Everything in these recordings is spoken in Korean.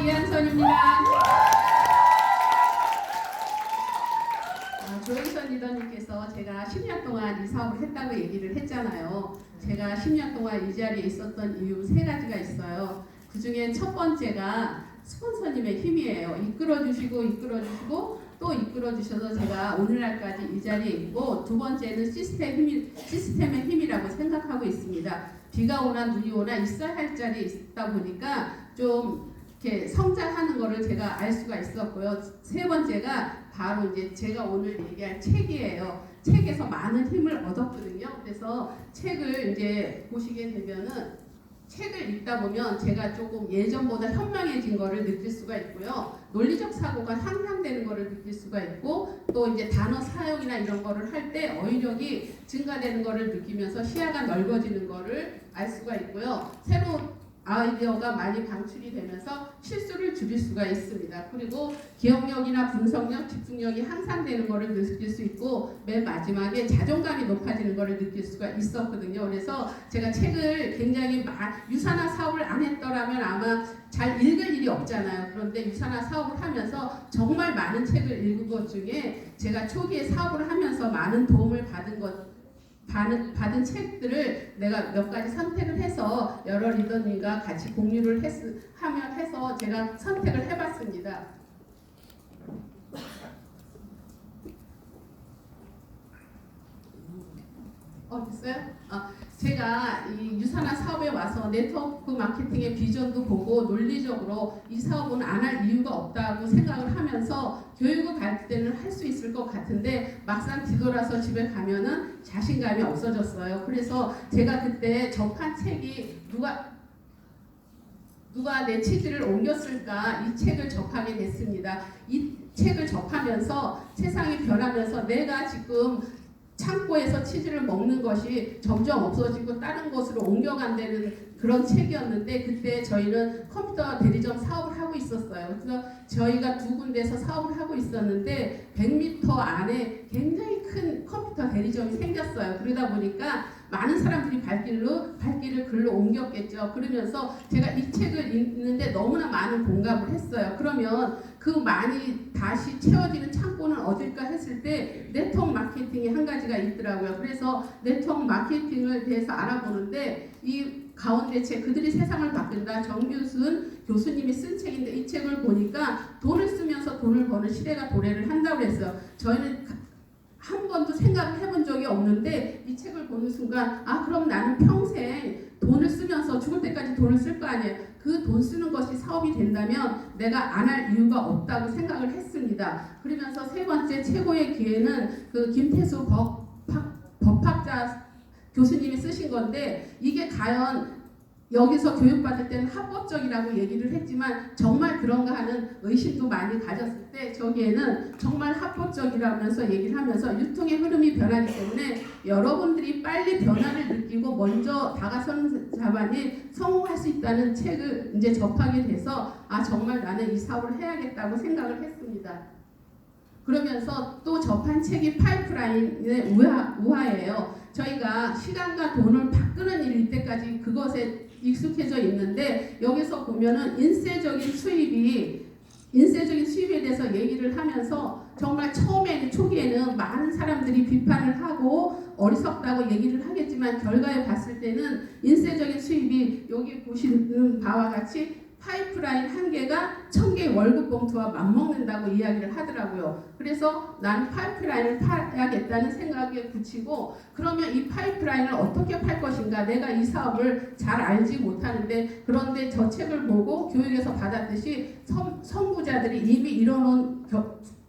이한선입니다. 조영선 리더님께서 제가 10년 동안 이 사업을 했다고 얘기를 했잖아요. 제가 10년 동안 이 자리에 있었던 이유 3가지가 있어요. 그 중에 첫 번째가 스폰서님의 힘이에요. 이끌어주시고 또 이끌어주셔서 제가 오늘날까지 이 자리에 있고, 두 번째는 시스템의 힘이라고 생각하고 있습니다. 비가 오나 눈이 오나 있어야 할 자리에 있다 보니까 좀 이렇게 성장하는 거를 제가 알 수가 있었고요. 세 번째가 바로 이제 제가 오늘 얘기할 책이에요. 책에서 많은 힘을 얻었거든요. 그래서 책을 이제 보시게 되면은 책을 읽다 보면 제가 조금 예전보다 현명해진 거를 느낄 수가 있고요. 논리적 사고가 향상되는 거를 느낄 수가 있고, 또 이제 단어 사용이나 이런 거를 할 때 어휘력이 증가되는 거를 느끼면서 시야가 넓어지는 거를 알 수가 있고요. 새로운 아이디어가 많이 방출이 되면서 실수를 줄일 수가 있습니다. 그리고 기억력이나 분석력, 집중력이 향상되는 것을 느낄 수 있고, 맨 마지막에 자존감이 높아지는 것을 느낄 수가 있었거든요. 그래서 제가 책을 굉장히 유산화 사업을 안 했더라면 아마 잘 읽을 일이 없잖아요. 그런데 유산화 사업을 하면서 정말 많은 책을 읽은 것 중에 제가 초기에 사업을 하면서 많은 도움을 받은 책들을 내가 몇 가지 선택을 해서 여러 리더님과 같이 공유를 해서 제가 선택을 해봤습니다. 됐어요? 제가 이 유산화 사업에 와서 네트워크 마케팅의 비전도 보고 논리적으로 이 사업은 안 할 이유가 없다고 생각을 하면서 교육을 갈 때는 할 수 있을 것 같은데 막상 뒤돌아서 집에 가면은 자신감이 없어졌어요. 그래서 제가 그때 접한 책이 누가 내 치즈를 옮겼을까, 이 책을 접하게 됐습니다. 이 책을 접하면서 세상이 변하면서 내가 지금 창고에서 치즈를 먹는 것이 점점 없어지고 다른 곳으로 옮겨간다는 그런 책이었는데, 그때 저희는 컴퓨터 대리점 사업을 하고 있었어요. 그래서 저희가 2군데서 사업을 하고 있었는데 100m 안에 굉장히 큰 컴퓨터 대리점이 생겼어요. 그러다 보니까 많은 사람들이 발길을 글로 옮겼겠죠. 그러면서 제가 이 책을 읽는데 너무나 많은 공감을 했어요. 그러면 그 많이 다시 채워지는 창고는 어딜까 했을 때 네트워크 마케팅이 한 가지가 있더라고요. 그래서 네트워크 마케팅을 대해서 알아보는데 이 가운데 책 그들이 세상을 바꾼다, 정규순 교수님이 쓴 책인데, 이 책을 보니까 돈을 쓰면서 돈을 버는 시대가 도래를 한다고 했어요. 저희는 한 번도 생각을 해본 적이 없는데 이 책을 보는 순간 그럼 나는 평생 돈을 쓰면서 죽을 때까지 돈을 쓸 거 아니에요. 그 돈 쓰는 것이 사업이 된다면 내가 안 할 이유가 없다고 생각을 했습니다. 그러면서 세 번째 최고의 기회는 그 김태수 법학자 교수님이 쓰신 건데, 이게 과연 여기서 교육받을 때는 합법적이라고 얘기를 했지만 정말 그런가 하는 의심도 많이 가졌을 때 저기에는 정말 합법적이라면서 얘기를 하면서 유통의 흐름이 변하기 때문에 여러분들이 빨리 변화를 느끼고 먼저 다가서는 자만이 성공할 수 있다는 책을 이제 접하게 돼서 정말 나는 이 사업을 해야겠다고 생각을 했습니다. 그러면서 또 접한 책이 파이프라인의 우화예요. 저희가 시간과 돈을 바꾸는 일일 때까지 그것에 익숙해져 있는데, 여기서 보면은 인쇄적인 수입에 대해서 얘기를 하면서 정말 초기에는 많은 사람들이 비판을 하고 어리석다고 얘기를 하겠지만 결과에 봤을 때는 인쇄적인 수입이 여기 보시는 바와 같이 파이프라인 한 개가 1000개의 월급 봉투와 맞먹는다고 이야기를 하더라고요. 그래서 나는 파이프라인을 파야겠다는 생각에 굳히고, 그러면 이 파이프라인을 어떻게 팔 것인가, 내가 이 사업을 잘 알지 못하는데, 그런데 저 책을 보고 교육에서 받았듯이 선구자들이 이미 이뤄놓은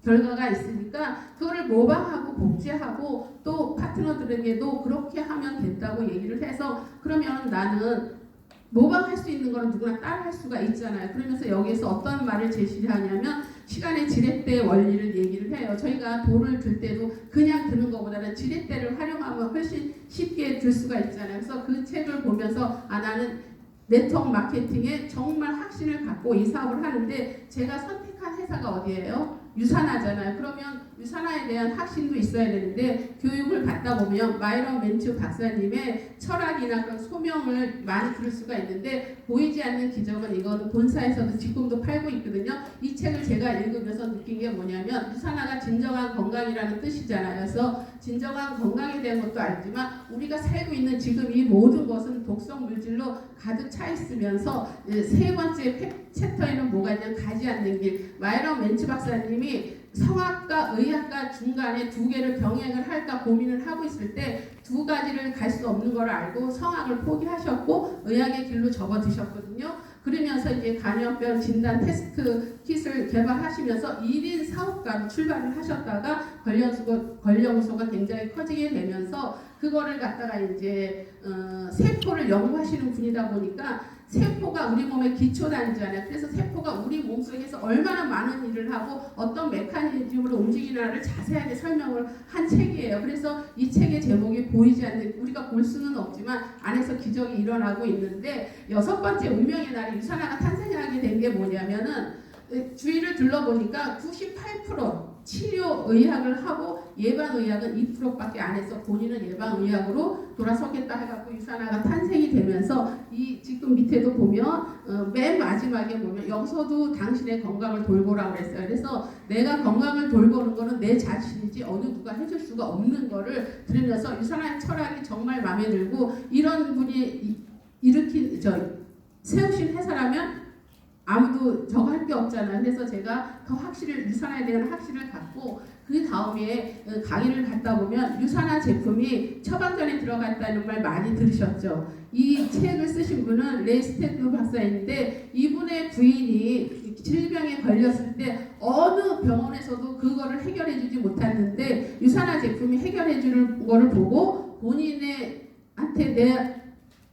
결과가 있으니까 그거를 모방하고 복제하고 또 파트너들에게도 그렇게 하면 된다고 얘기를 해서, 그러면 나는 모방할 수 있는 거는 누구나 따라할 수가 있잖아요. 그러면서 여기에서 어떤 말을 제시를 하냐면 시간의 지렛대 원리를 얘기를 해요. 저희가 돈을 들 때도 그냥 드는 것보다는 지렛대를 활용하면 훨씬 쉽게 들 수가 있잖아요. 그래서 그 책을 보면서 나는 네트워크 마케팅에 정말 확신을 갖고 이 사업을 하는데, 제가 선택한 회사가 어디예요? 유산화잖아요. 그러면 유산화에 대한 확신도 있어야 되는데 교육을 받다 보면 마이런 멘츠 박사님의 철학이나 그런 소명을 많이 들을 수가 있는데 보이지 않는 기적은 이거는 본사에서도 지금도 팔고 있거든요. 이 책을 제가 읽으면서 느낀 게 뭐냐면 유산화가 진정한 건강이라는 뜻이잖아요. 그래서 진정한 건강에 대한 것도 알지만 우리가 살고 있는 지금 이 모든 것은 독성 물질로 가득 차 있으면서 세 번째 챕터에는 뭐가 있냐면 가지 않는 길. 마이런 멘츠 박사님이 성악과 의학과 중간에 두 개를 병행을 할까 고민을 하고 있을 때 두 가지를 갈 수 없는 걸 알고 성악을 포기하셨고 의학의 길로 접어드셨거든요. 그러면서 이제 간염병 진단 테스트 킷을 개발하시면서 1인 사업가로 출발을 하셨다가 권력요소가 굉장히 커지게 되면서 그거를 갖다가 이제 세포를 연구하시는 분이다 보니까 세포가 우리 몸의 기초단위잖아요. 그래서 세포가 우리 몸속에서 얼마나 많은 일을 하고 어떤 메커니즘으로 움직이나를 자세하게 설명을 한 책이에요. 그래서 이 책의 제목이 보이지 않는, 우리가 볼 수는 없지만 안에서 기적이 일어나고 있는데, 6번째 운명의 날에 유산화가 탄생하게 된 게 뭐냐면은 주위를 둘러보니까 98% 치료의학을 하고 예방의학은 2%밖에 안 해서 본인은 예방의학으로 돌아서겠다 해갖고 유산화가 탄생이 되면서 이 지금 밑에도 보면 맨 마지막에 보면 여기서도 당신의 건강을 돌보라고 그랬어요. 그래서 내가 건강을 돌보는 거는 내 자신이지 어느 누가 해줄 수가 없는 거를 들으면서 유산화의 철학이 정말 마음에 들고, 이런 분이 세우신 회사라면 아무도 저거 할 게 없잖아요. 그래서 제가 더 유산화에 대한 확신을 갖고 그 다음에 강의를 갖다 보면 유산화 제품이 처방전에 들어갔다는 말 많이 들으셨죠. 이 책을 쓰신 분은 레이스테크 박사인데 이분의 부인이 질병에 걸렸을 때 어느 병원에서도 그거를 해결해 주지 못했는데 유산화 제품이 해결해 주는 거를 보고 본인한테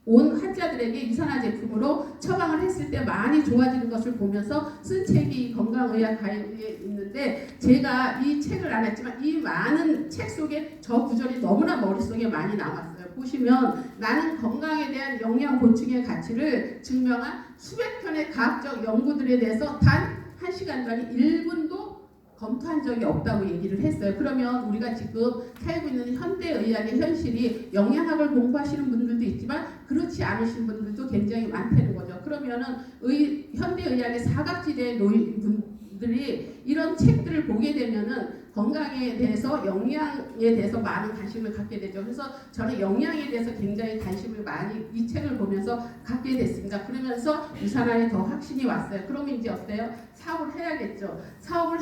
온 환자들에게 유산화 제품으로 처방을 했을 때 많이 좋아지는 것을 보면서 쓴 책이 건강의학 가이드에 있는데, 제가 이 책을 안 했지만 이 많은 책 속에 저 구절이 너무나 머릿속에 많이 남았어요. 보시면 나는 건강에 대한 영양 보충의 가치를 증명한 수백 편의 과학적 연구들에 대해서 단 1시간간이 1분도 검토한 적이 없다고 얘기를 했어요. 그러면 우리가 지금 살고 있는 현대의학의 현실이 영양학을 공부하시는 분들도 있지만 그렇지 않으신 분들도 굉장히 많다는 거죠. 그러면은 현대의학의 사각지대에 놓인 분들이 이런 책들을 보게 되면은 건강에 대해서, 영양에 대해서 많은 관심을 갖게 되죠. 그래서 저는 영양에 대해서 굉장히 관심을 많이 이 책을 보면서 갖게 됐습니다. 그러면서 유산화에 더 확신이 왔어요. 그러면 이제 어때요? 사업을 해야겠죠. 사업을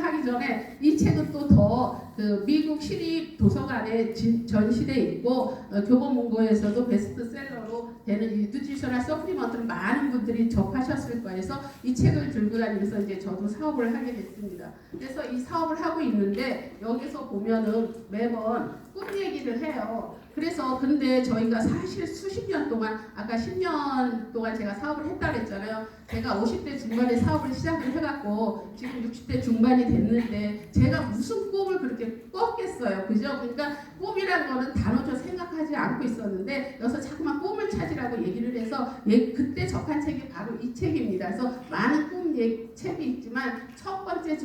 하기 전에 이 책은 또 더 미국 시립 도서관에 전시돼 있고 교보문고에서도 베스트셀러로 되는 이 뉴트리셔널 서플리먼트를 많은 분들이 접하셨을 거예요. 그래서 이 책을 들고 다니면서 이제 저도 사업을 하게 됐습니다. 그래서 이 사업을 하고 있는데 여기서 보면은 매번 꿈 얘기를 해요. 그래서 근데 저희가 사실 수십 년 동안, 아까 10년 동안 제가 사업을 했다고 했잖아요. 제가 50대 중반에 사업을 시작을 해갖고 지금 60대 중반이 됐는데 제가 무슨 꿈을 그렇게 꿨겠어요. 그죠? 그러니까 꿈이란 거는 단어적으로 생각하지 않고 있었는데 여기서 자꾸만 꿈을 찾으라고 얘기를 해서 그때 접한 책이 바로 이 책입니다. 그래서 많은 책이 있지만 첫 번째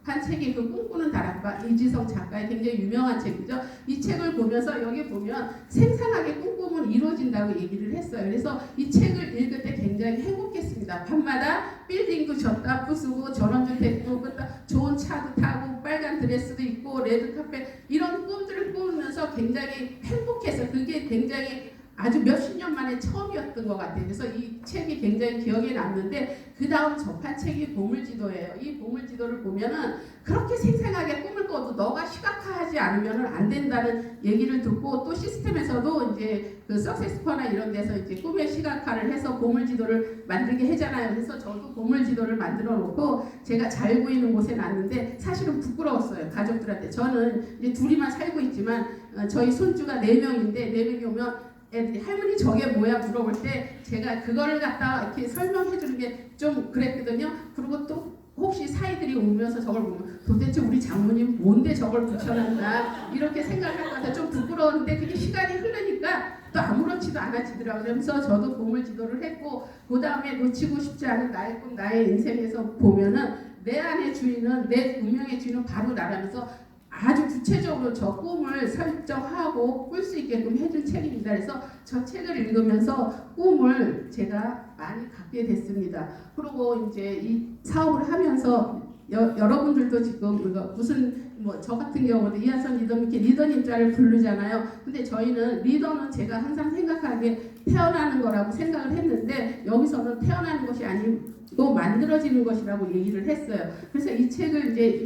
한 책이 그 꿈꾸는 다락방, 이지성 작가의 굉장히 유명한 책이죠. 이 책을 보면서 여기 보면 생생하게 꿈꾸면 이루어진다고 얘기를 했어요. 그래서 이 책을 읽을 때 굉장히 행복했습니다. 밤마다 빌딩도 졌다 부수고 전원주택도 좋은 차도 타고 빨간 드레스도 입고 레드카펫 이런 꿈들을 꾸면서 굉장히 행복해서 그게 굉장히 아주 몇십 년 만에 처음이었던 것 같아요. 그래서 이 책이 굉장히 기억에 남는데 그 다음 접한 책이 보물지도예요. 이 보물지도를 보면은 그렇게 생생하게 꿈을 꿔도 너가 시각화하지 않으면 안 된다는 얘기를 듣고, 또 시스템에서도 이제 그 석세스퍼나 이런 데서 이제 꿈의 시각화를 해서 보물지도를 만들게 하잖아요. 그래서 저도 보물지도를 만들어 놓고 제가 잘 보이는 곳에 놨는데 사실은 부끄러웠어요. 가족들한테. 저는 이제 둘이만 살고 있지만 저희 손주가 4명인데 4명이 오면 애들이 할머니 저게 뭐야 물어볼 때 제가 그거를 갖다 이렇게 설명해 주는 게 좀 그랬거든요. 그리고 또 혹시 사이들이 오면서 저걸 보면 도대체 우리 장모님 뭔데 저걸 붙여놨나 이렇게 생각할 것 같아 좀 부끄러웠는데 그게 시간이 흐르니까 또 아무렇지도 않아지더라고요. 그래서 저도 보물지도를 했고, 그 다음에 놓치고 싶지 않은 나의 꿈, 나의 인생에서 보면은 내 안의 주인은, 내 운명의 주인은 바로 나라면서 아주 구체적으로 저 꿈을 설정하고 꿀 수 있게끔 해준 책입니다. 그래서 저 책을 읽으면서 꿈을 제가 많이 갖게 됐습니다. 그리고 이제 이 사업을 하면서 여러분들도 지금 무슨 뭐 저 같은 경우도 이하선 리더 이렇게 리더님 자를 부르잖아요. 근데 저희는 리더는 제가 항상 생각하기에 태어나는 거라고 생각을 했는데 여기서는 태어나는 것이 아니고 만들어지는 것이라고 얘기를 했어요. 그래서 이 책을 이제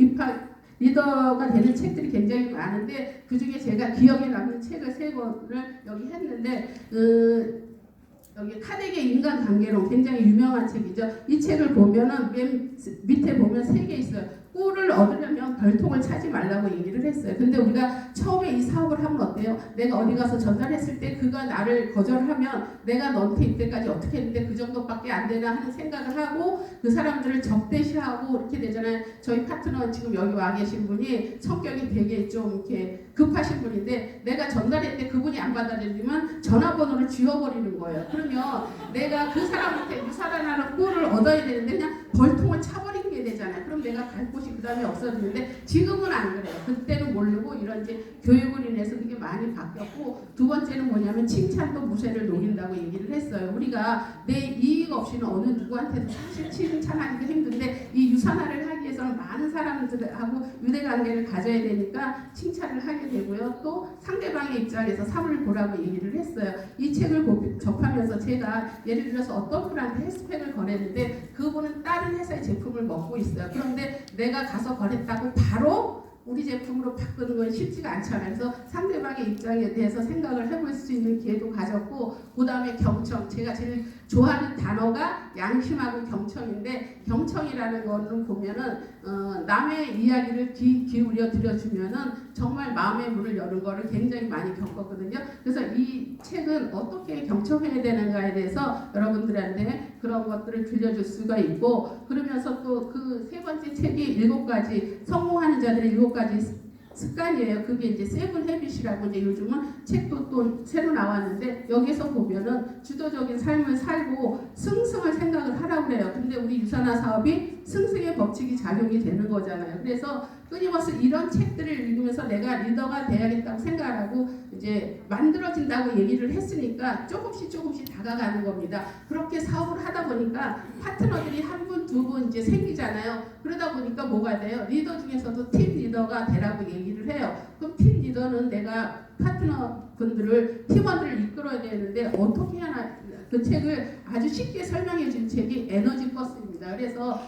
리더가 되는 책들이 굉장히 많은데 그 중에 제가 기억에 남는 책을 3권을 여기 했는데 여기 카네기의 인간관계론 굉장히 유명한 책이죠. 이 책을 보면은 맨 밑에 보면 3개 있어요. 꿀을 얻으려면 별통을 차지 말라고 얘기를 했어요. 근데 우리가 처음에 이 사업을 하면 어때요? 내가 어디 가서 전달했을 때 그가 나를 거절하면 내가 너한테 이때까지 어떻게 했는데 그 정도밖에 안 되나 하는 생각을 하고 그 사람들을 적대시하고 이렇게 되잖아요. 저희 파트너 지금 여기 와 계신 분이 성격이 되게 좀 이렇게 급하신 분인데 내가 전달했는데 그분이 안 받아들이면 전화번호를 지워버리는 거예요. 그러면 내가 그 사람한테 유사라는 꿀을 얻어야 되는데 그냥 벌통을 차버리는 게 되잖아요. 그럼 내가 갈 곳이 그 다음에 없어지는데 지금은 안 그래요. 그때는 모르고 이런 이제 교육을 인해서 그게 많이 바뀌었고 두 번째는 뭐냐면 칭찬도 무쇠를 녹인다고 얘기를 했어요. 우리가 내 이익 없이는 어느 누구한테도 사실 칭찬하기가 힘든데 이 유산화를 하기 위해서는 많은 사람들하고 유대관계를 가져야 되니까 칭찬을 하게 되고요. 또 상대방의 입장에서 사물을 보라고 얘기를 했어요. 이 책을 접하면서 제가 예를 들어서 어떤 분한테 헬스팩을 권했는데 그분은 다른 회사의 제품을 먹고 있어요. 그런데 내가 가서 권했다고 바로 우리 제품으로 바꾸는 건 쉽지가 않잖아요. 그래서 상대방의 입장에 대해서 생각을 해볼 수 있는 기회도 가졌고 그 다음에 경청. 제가 제일 좋아하는 단어가 양심하고 경청인데 경청이라는 거는 보면은 남의 이야기를 기울여 들어주면은 정말 마음의 문을 여는 거를 굉장히 많이 겪었거든요. 그래서 이 책은 어떻게 경청해야 되는가에 대해서 여러분들한테 그런 것들을 들려줄 수가 있고 그러면서 또 그 3번째 책이 7가지 성공하는 자들의 7가지 습관이에요. 그게 이제 세븐 헤빗이라고 이제 요즘은 책도 또 새로 나왔는데 여기서 보면은 주도적인 삶을 살고 승승을 생각을 하라고 그래요. 근데 우리 유산화 사업이 승승의 법칙이 작용이 되는 거잖아요. 그래서 끊임없이 이런 책들을 읽으면서 내가 리더가 돼야겠다고 생각하고 이제 만들어진다고 얘기를 했으니까 조금씩 다가가는 겁니다. 그렇게 사업을 하다 보니까 파트너들이 한 분, 2분 이제 생기잖아요. 그러다 보니까 뭐가 돼요? 리더 중에서도 팀 리더가 되라고 얘기를 해요. 그럼 팀 리더는 내가 파트너 분들을 팀원들을 이끌어야 되는데 어떻게 하나 그 책을 아주 쉽게 설명해 준 책이 에너지 버스입니다. 그래서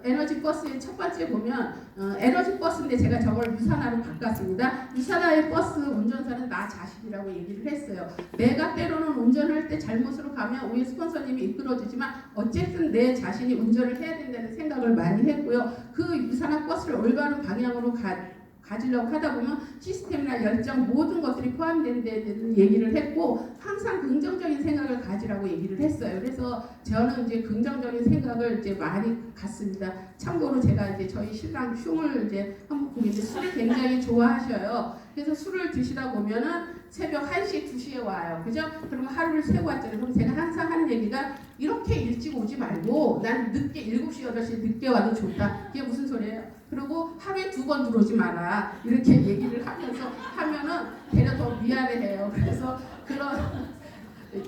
에너지 버스의 첫 번째 보면 에너지 버스인데 제가 저걸 유산화로 바꿨습니다. 유산화의 버스 운전사는 나 자신이라고 얘기를 했어요. 내가 때로는 운전할 때 잘못으로 가면 우리 스폰서님이 이끌어주지만 어쨌든 내 자신이 운전을 해야 된다는 생각을 많이 했고요. 그 유산화 버스를 올바른 방향으로 가지려고 하다 보면 시스템이나 열정 모든 것들이 포함된 데 대해서 얘기를 했고 항상 긍정적인 생각을 가지라고 얘기를 했어요. 그래서 저는 이제 긍정적인 생각을 이제 많이 갖습니다. 참고로 제가 이제 저희 신랑 흉을 이제 한번 보면 이제 술을 굉장히 좋아하셔요. 그래서 술을 드시다 보면은 새벽 1시, 2시에 와요. 그죠? 그러면 하루를 세고 왔잖아요. 그럼 제가 항상 하는 얘기가 이렇게 일찍 오지 말고 난 늦게 7시, 8시에 늦게 와도 좋다. 그게 무슨 소리예요? 그리고 하루에 2번 들어오지 마라. 이렇게 얘기를 하면서 하면은 되려 더 미안해해요. 그래서 그런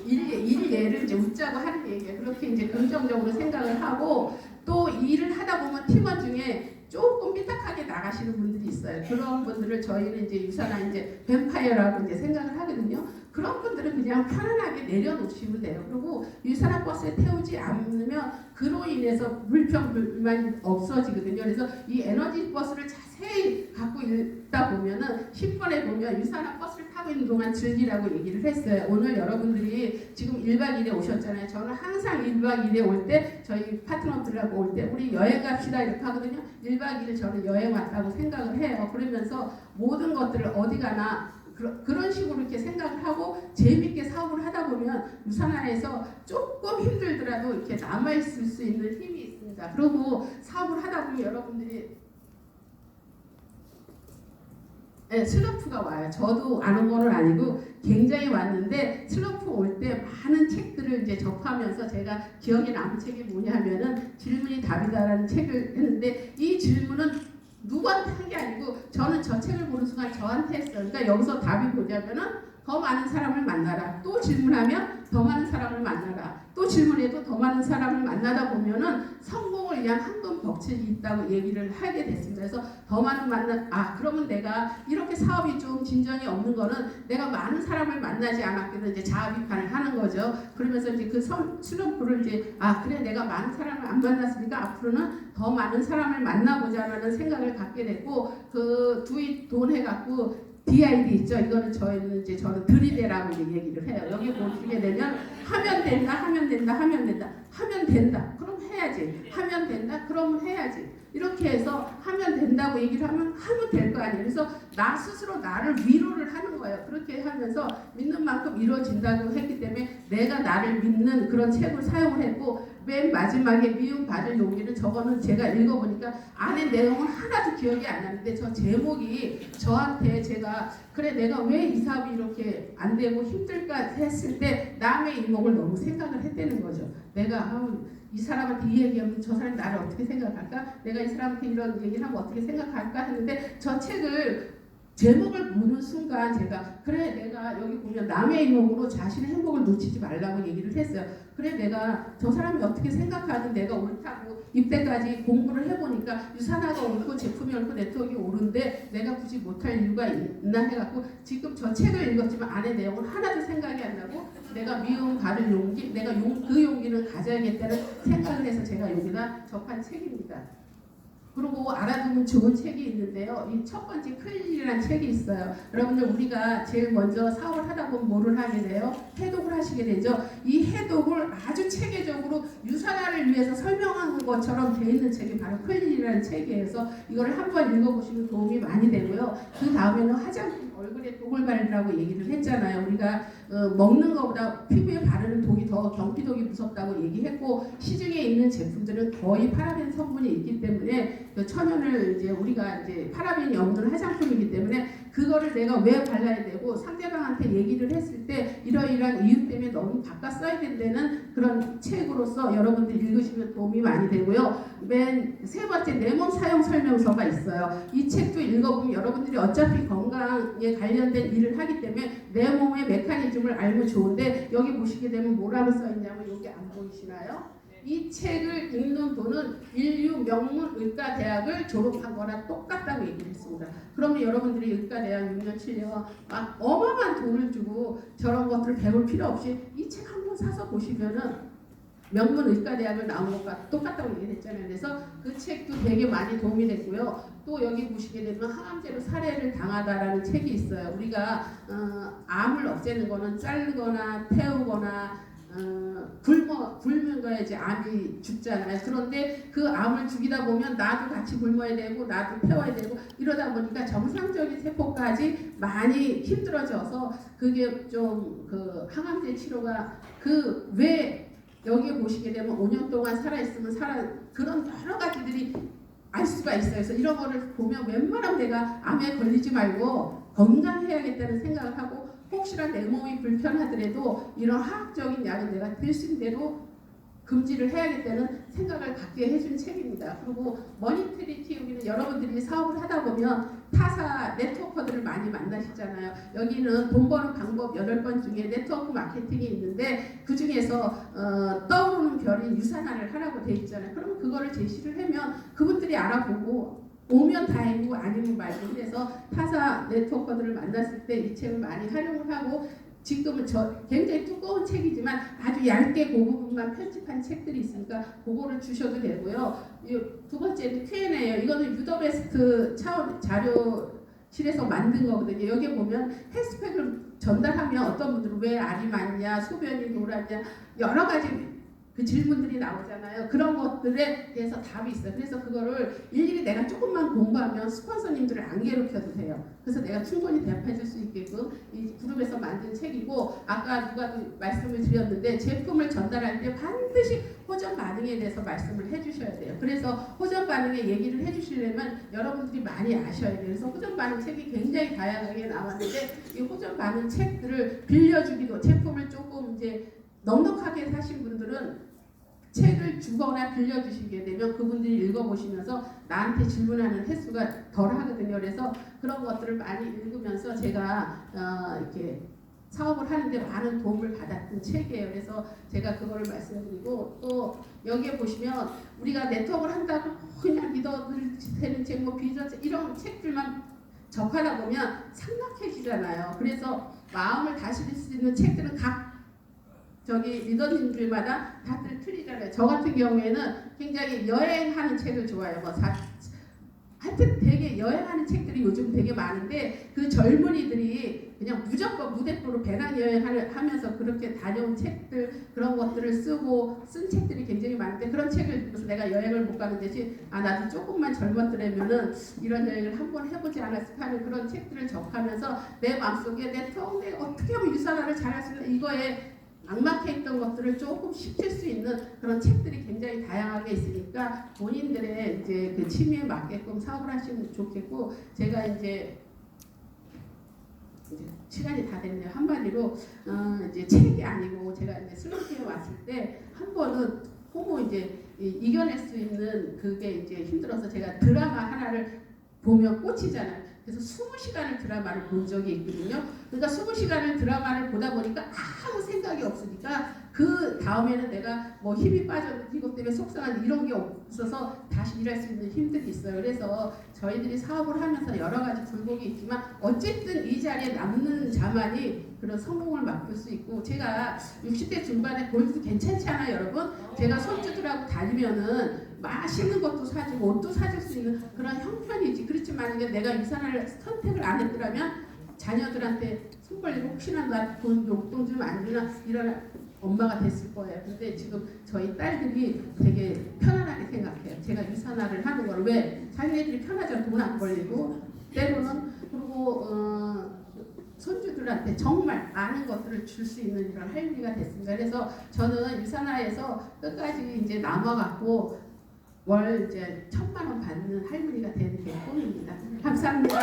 일예를 이제 웃자고 하는 얘기예요. 그렇게 이제 긍정적으로 생각을 하고 또 일을 하다 보면 팀원 중에 조금 삐딱하게 나가시는 분들이 있어요. 그런 분들을 저희는 이제 유산화 이제 뱀파이어라고 이제 생각을 하거든요. 그런 분들은 그냥 편안하게 내려놓으시면 돼요. 그리고 유산화 버스에 태우지 않으면 그로 인해서 불평불만이 없어지거든요. 그래서 이 에너지 버스를 자세히 갖고 있다 보면은 10번에 보면 유산화 버스를 타고 있는 동안 즐기라고 얘기를 했어요. 오늘 여러분들이 지금 1박 2일에 오셨잖아요. 저는 항상 1박 2일에 올 때 저희 파트너들하고 올 때 우리 여행 갑시다 이렇게 하거든요. 1박 2일 저는 여행 왔다고 생각을 해요. 그러면서 모든 것들을 어디 가나 그런 식으로 이렇게 생각을 하고 재밌게 사업을 하다 보면 유산화에서 조금 힘들더라도 이렇게 남아있을 수 있는 힘이 있습니다. 그리고 사업을 하다 보면 여러분들이 슬럼프가 와요. 저도 안 온 건 아니고 굉장히 왔는데 슬럼프 올 때 많은 책들을 이제 접하면서 제가 기억에 남은 책이 뭐냐면은 질문이 답이다라는 책을 했는데 이 질문은 누구한테 한 게 아니고 저는 저 책을 보는 순간 저한테 했어요. 그러니까 여기서 답이 뭐냐면은 더 많은 사람을 만나라. 또 질문하면 더 많은 사람을 만나라. 또 질문해도 더 많은 사람을 만나다 보면은 성공을 위한 황금 벽책이 있다고 얘기를 하게 됐습니다. 그래서 더 많은 그러면 내가 이렇게 사업이 좀 진전이 없는 거는 내가 많은 사람을 만나지 않았기는 이제 자아 비판을 하는 거죠. 그러면서 이제 그 슬럼프를 이제 그래 내가 많은 사람을 안 만났으니까 앞으로는 더 많은 사람을 만나보자라는 생각을 갖게 됐고 그 두이 돈 해갖고 DID 있죠. 이거는 저는 들이대라고 얘기를 해요. 여기 보시게 되면 하면 된다. 그럼 해야지. 하면 된다. 그럼 해야지. 이렇게 해서 하면 된다고 얘기를 하면 될 거 아니에요. 그래서 나 스스로 나를 위로를 하는 거예요. 그렇게 하면서 믿는 만큼 이루어진다고 했기 때문에 내가 나를 믿는 그런 책을 사용을 했고 맨 마지막에 미움받을 용기는 저거는 제가 읽어보니까 안에 내용은 하나도 기억이 안 나는데 저 제목이 저한테 제가 그래 내가 왜 이 사업이 이렇게 안 되고 힘들까 했을 때 남의 이목을 너무 생각을 했다는 거죠. 내가 이 사람한테 이 얘기하면 저 사람이 나를 어떻게 생각할까? 내가 이 사람한테 이런 얘기를 하면 어떻게 생각할까? 했는데 저 책을 제목을 보는 순간 제가 그래 내가 여기 보면 남의 이목으로 자신의 행복을 놓치지 말라고 얘기를 했어요. 그래 내가 저 사람이 어떻게 생각하든 내가 옳다고 이때까지 공부를 해보니까 유산화가 옳고 제품이 옳고 네트워크가 옳은데 내가 굳이 못할 이유가 있나 해갖고 지금 저 책을 읽었지만 안에 내용은 하나도 생각이 안 나고 내가 미움받을 용기 내가 그 용기를 가져야겠다는 생각을 해서 제가 여기다 접한 책입니다. 그리고 알아두면 좋은 책이 있는데요. 이 첫 번째 클린이라는 책이 있어요. 여러분들 우리가 제일 먼저 사업을 하다 보면 뭐를 하게 돼요? 해독을 하시게 되죠. 이 해독을 아주 체계적으로 유산화를 위해서 설명한 것처럼 돼 있는 책이 바로 클린이라는 책이에요. 그래서 이거를 한번 읽어보시면 도움이 많이 되고요. 그 다음에는 화장품 얼굴에 독을 바르라고 얘기를 했잖아요. 우리가 먹는 것보다 피부에 바르는 독이 더 경피독이 무섭다고 얘기했고 시중에 있는 제품들은 거의 파라벤 성분이 있기 때문에 천연을 이제 우리가 이제 파라벤이 없는 화장품이기 때문에 그거를 내가 왜 발라야 되고 상대방한테 얘기를 했을 때 이러이러한 이유 때문에 너무 바꿔 써야 된다는 그런 책으로서 여러분들 읽으시면 도움이 많이 되고요. 맨 세 번째 내 몸 사용 설명서가 있어요. 이 책도 읽어보면 여러분들이 어차피 건강에 관련된 일을 하기 때문에 내 몸의 메커니즘을 알면 좋은데 여기 보시게 되면 뭐라고 써있냐면 여기 안 보이시나요? 이 책을 읽는 분은 인류 명문 의과대학을 졸업한 거나 똑같다고 얘기를 했습니다. 그러면 여러분들이 의과대학 6년 7년 막 어마어마한 돈을 주고 저런 것들을 배울 필요 없이 이 책 한 권 사서 보시면은 명문 의과대학을 나온 것과 똑같다고 얘기했잖아요. 그래서 그 책도 되게 많이 도움이 됐고요. 또 여기 보시게 되면 항암제로 살해를 당하다라는 책이 있어요. 우리가 암을 없애는 거는 자르거나 태우거나 굶는 거에 이제 암이 죽잖아요. 그런데 그 암을 죽이다 보면 나도 같이 굶어야 되고 나도 태워야 되고 이러다 보니까 정상적인 세포까지 많이 힘들어져서 그게 좀 그 항암제 치료가 그 왜 여기 보시게 되면 5년 동안 살아있으면 그런 여러 가지들이 알 수가 있어요. 그래서 이런 거를 보면 웬만하면 내가 암에 걸리지 말고 건강해야겠다는 생각을 하고 혹시나 내 몸이 불편하더라도 이런 화학적인 약은 내가 들 수 있는 대로 금지를 해야겠다는 생각을 갖게 해준 책입니다. 그리고 머니트리 여기는 여러분들이 사업을 하다 보면 타사 네트워커들을 많이 만나시잖아요. 여기는 돈 버는 방법 8번 중에 네트워크 마케팅이 있는데 그 중에서 떠오르는 별이 유산화를 하라고 돼 있잖아요. 그러면 그거를 제시를 하면 그분들이 알아보고 오면 다행이고 아니면 말고 해서 타사 네트워커들을 만났을 때 이 책을 많이 활용을 하고 지금은 굉장히 두꺼운 책이지만 아주 얇게 그 부분만 편집한 책들이 있으니까 그거를 주셔도 되고요. 두 번째는 Q&A예요. 이거는 유더베스트 자료실에서 만든 거거든요. 여기 보면 헬스팩을 전달하면 어떤 분들은 왜 알이 많냐, 소변이 노랗냐 여러 가지 그 질문들이 나오잖아요. 그런 것들에 대해서 답이 있어요. 그래서 그거를 일일이 내가 조금만 공부하면 스폰서님들을 안 괴롭혀도 돼요. 그래서 내가 충분히 대답해 줄 수 있게끔 이 그룹에서 만든 책이고, 아까 누가도 말씀을 드렸는데 제품을 전달할 때 반드시 호전 반응에 대해서 말씀을 해주셔야 돼요. 그래서 호전 반응에 얘기를 해주시려면 여러분들이 많이 아셔야 돼요. 그래서 호전 반응 책이 굉장히 다양하게 나왔는데 이 호전 반응 책들을 빌려주기도, 제품을 조금 이제 넉넉하게 사신 분들은 책을 주거나 빌려주시게 되면 그분들이 읽어보시면서 나한테 질문하는 횟수가 덜 하거든요. 그래서 그런 것들을 많이 읽으면서 제가 이렇게 사업을 하는데 많은 도움을 받았던 책이에요. 그래서 제가 그거를 말씀드리고, 또 여기에 보시면 우리가 네트워크를 한다고 그냥 리더들 되는 책, 뭐 비전 책 이런 책들만 접하다 보면 삭막해지잖아요. 그래서 마음을 다스릴 수 있는 책들은 각 저기 리더님들마다 다들 틀리잖아요. 저 같은 경우에는 굉장히 여행하는 책을 좋아해요. 하여튼 되게 여행하는 책들이 요즘 되게 많은데 그 젊은이들이 그냥 무조건 무대포로 배낭여행을 하면서 그렇게 다녀온 책들, 그런 것들을 쓴 책들이 굉장히 많은데, 그런 책을 읽고서 내가 여행을 못 가는 대신 나도 조금만 젊었더라면은 이런 여행을 한번 해보지 않았을까 하는 그런 책들을 접하면서 내 마음속에 내가 어떻게 하면 유산화를 잘할 수 있나, 이거에 막막해 있던 것들을 조금 쉽힐 수 있는 그런 책들이 굉장히 다양하게 있으니까 본인들의 이제 그 취미에 맞게끔 사업을 하시면 좋겠고, 제가 이제 시간이 다 됐네요. 한마디로 이제 책이 아니고 제가 이제 슬럼프에 왔을 때 한 번은 너무 이제 이겨낼 수 있는 그게 이제 힘들어서 제가 드라마 하나를 보면 꽂히잖아요. 그래서 20시간을 드라마를 본 적이 있거든요. 그러니까 20시간을 드라마를 보다 보니까 아무 생각이 없으니까 그 다음에는 내가 뭐 힘이 빠졌는데 이것 때문에 속상한 이런 게 없어서 다시 일할 수 있는 힘들이 있어요. 그래서 저희들이 사업을 하면서 여러 가지 굴곡이 있지만 어쨌든 이 자리에 남는 자만이 그런 성공을 맛볼 수 있고, 제가 60대 중반에 골프 괜찮지 않아요, 여러분? 제가 손주들하고 다니면은 맛있는 것도 사주고 옷도 사줄 수 있는 그런 형편이지. 그렇지만 내가 유산을 선택을 안 했더라면 자녀들한테 손 벌리고 혹시나 나 돈 용돈 좀 안 주나 이런 엄마가 됐을 거예요. 근데 지금 저희 딸들이 되게 편안하게 생각해요. 제가 유산화를 하는 걸. 왜? 자기네들이 편하잖아. 돈 안 벌리고. 때로는 그리고 손주들한테 정말 많은 것들을 줄 수 있는 이런 할머니가 됐습니다. 그래서 저는 유산화에서 끝까지 이제 남아갖고 월 이제 1,000만 원 받는 할머니가 되는 게 꿈입니다. 감사합니다.